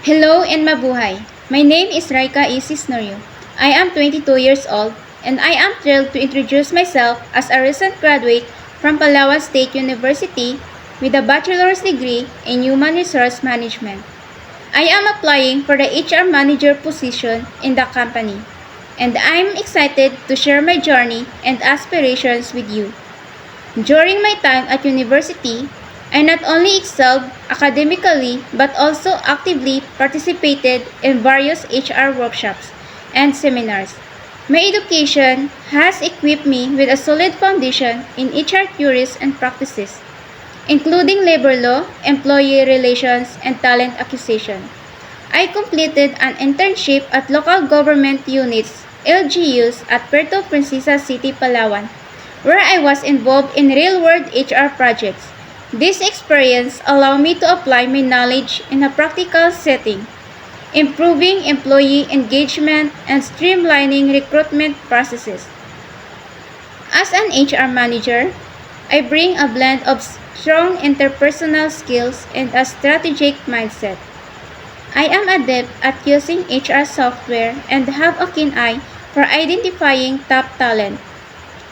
Hello and mabuhay. My name is Raika Isis Norio. I am 22 years old and I am thrilled to introduce myself as a recent graduate from Palawan State University with a bachelor's degree in Human Resource Management. I am applying for the HR manager position in the company and I am excited to share my journey and aspirations with you. During my time at university, I not only excelled academically but also actively participated in various HR workshops and seminars. My education has equipped me with a solid foundation in HR theories and practices, including labor law, employee relations, and talent acquisition. I completed an internship at local government units (LGUs) at Puerto Princesa City, Palawan, where I was involved in real-world HR projects. This experience allowed me to apply my knowledge in a practical setting, improving employee engagement and streamlining recruitment processes. As an HR manager, I bring a blend of strong interpersonal skills and a strategic mindset. I am adept at using HR software and have a keen eye for identifying top talent.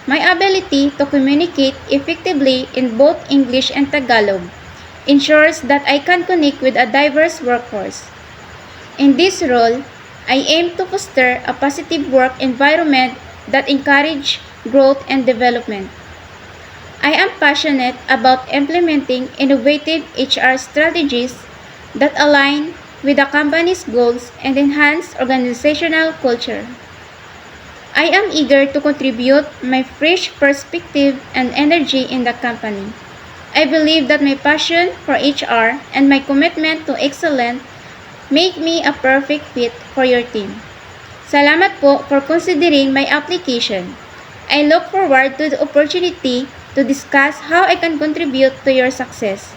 My ability to communicate effectively in both English and Tagalog ensures that I can connect with a diverse workforce. In this role, I aim to foster a positive work environment that encourages growth and development. I am passionate about implementing innovative HR strategies that align with the company's goals and enhance organizational culture. I am eager to contribute my fresh perspective and energy in the company. I believe that my passion for HR and my commitment to excellence make me a perfect fit for your team. Salamat po for considering my application. I look forward to the opportunity to discuss how I can contribute to your success.